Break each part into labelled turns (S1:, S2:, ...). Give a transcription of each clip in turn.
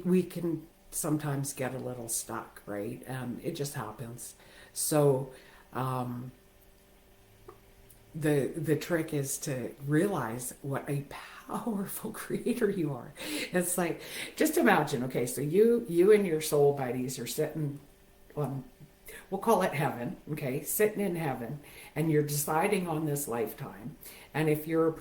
S1: we can sometimes get a little stuck, right? And it just happens. So the trick is to realize what a powerful creator you are. It's like, just imagine, okay, so you and your soul buddies are sitting on, we'll call it heaven, okay, sitting in heaven, and you're deciding on this lifetime. And if you're a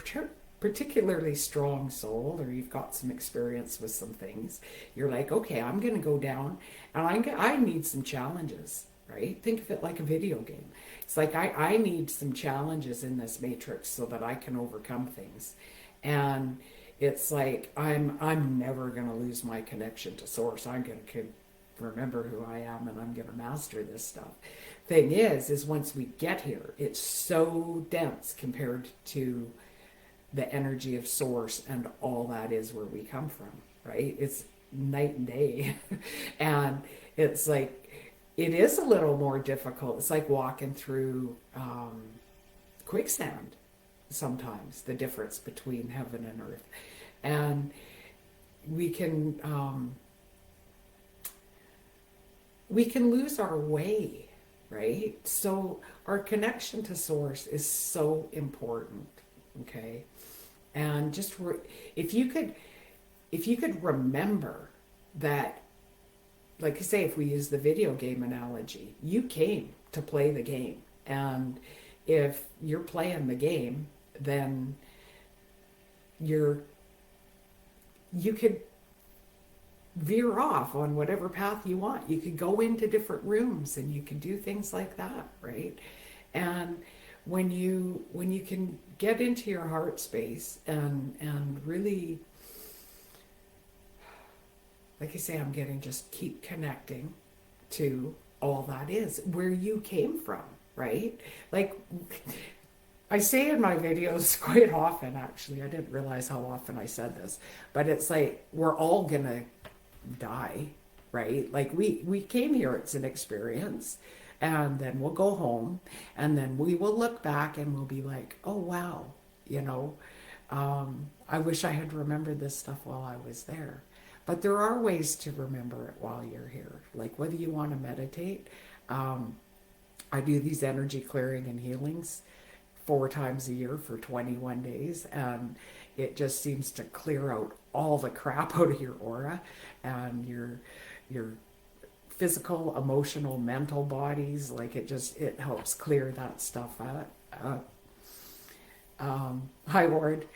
S1: particularly strong soul, or you've got some experience with some things, you're like, okay, I'm going to go down, and I need some challenges, right? Think of it like a video game. It's like I need some challenges in this matrix so that I can overcome things. And it's like I'm never going to lose my connection to source. I'm going to remember who I am, and I'm going to master this stuff. Thing is once we get here, it's so dense compared to the energy of source and all that is where we come from, right? It's night and day. And it's like, it is a little more difficult. It's like walking through quicksand sometimes, the difference between heaven and earth. And we can lose our way, right? So our connection to source is so important, okay? And just if you could remember that, like I say, if we use the video game analogy, you came to play the game, and if you're playing the game, then you could veer off on whatever path you want. You could go into different rooms and you can do things like that, right? And when you can get into your heart space and really, like I say, I'm getting, just keep connecting to all that is where you came from, right? Like I say in my videos quite often, actually, I didn't realize how often I said this, but it's like, we're all gonna die, right? Like we came here, it's an experience, and then we'll go home, and then we will look back and we'll be like, oh wow, you know, I wish I had remembered this stuff while I was there. But there are ways to remember it while you're here, like whether you want to meditate. I do these energy clearing and healings 4 times a year for 21 days, and it just seems to clear out all the crap out of your aura and your physical, emotional, mental bodies. Like it helps clear that stuff out. Hi, Ward.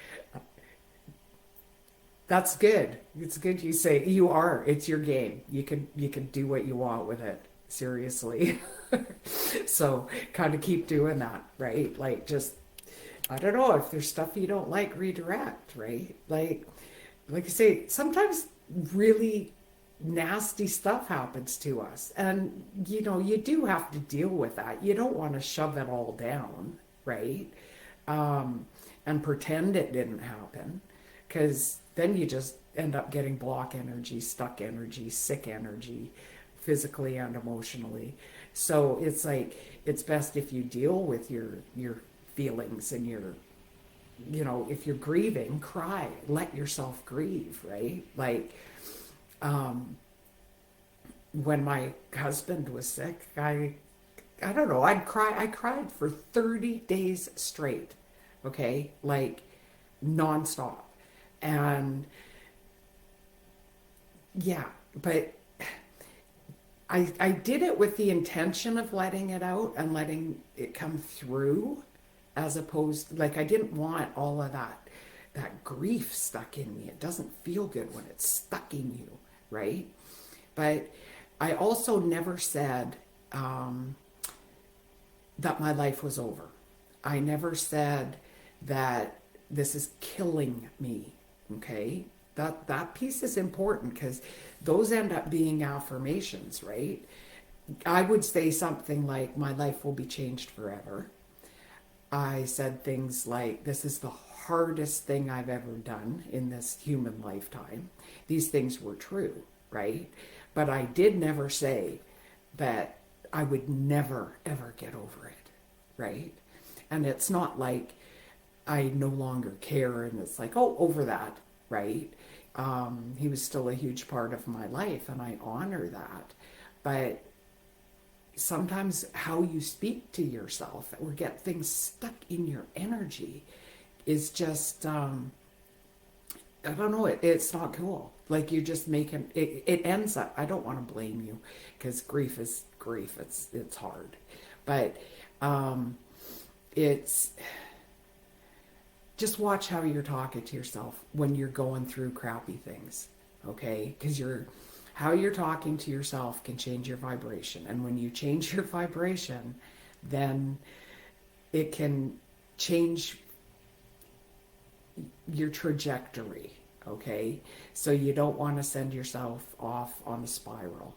S1: That's good. It's good you say you are. It's your game. You can do what you want with it. Seriously. So kind of keep doing that, right? Like, just, I don't know, if there's stuff you don't like, redirect, right? Like I say, sometimes really nasty stuff happens to us, and you do have to deal with that. You don't want to shove it all down, right? And pretend it didn't happen, because then you just end up getting block energy, stuck energy, sick energy, physically and emotionally. So it's like, it's best if you deal with your feelings, and if you're grieving, cry, let yourself grieve, right? Like, when my husband was sick, I don't know, I cried for 30 days straight, okay? Like, nonstop. And yeah, but I did it with the intention of letting it out and letting it come through, as opposed, like, I didn't want all of that grief stuck in me. It doesn't feel good when it's stuck in you, right? But I also never said that my life was over. I never said that this is killing me, okay? That piece is important, because those end up being affirmations, right? I would say something like, my life will be changed forever. I said things like, this is the hardest thing I've ever done in this human lifetime. These things were true, right? But I did never say that I would never, ever get over it, right? And it's not like I no longer care and it's like, oh, over that, right? He was still a huge part of my life, and I honor that. But sometimes how you speak to yourself or get things stuck in your energy is just, I don't know, it's not cool. Like you're just making it ends up. I don't want to blame you because grief is grief. It's hard, but it's just watch how you're talking to yourself when you're going through crappy things, okay? Because how you're talking to yourself can change your vibration, and when you change your vibration, then it can change your trajectory, okay? So you don't want to send yourself off on a spiral.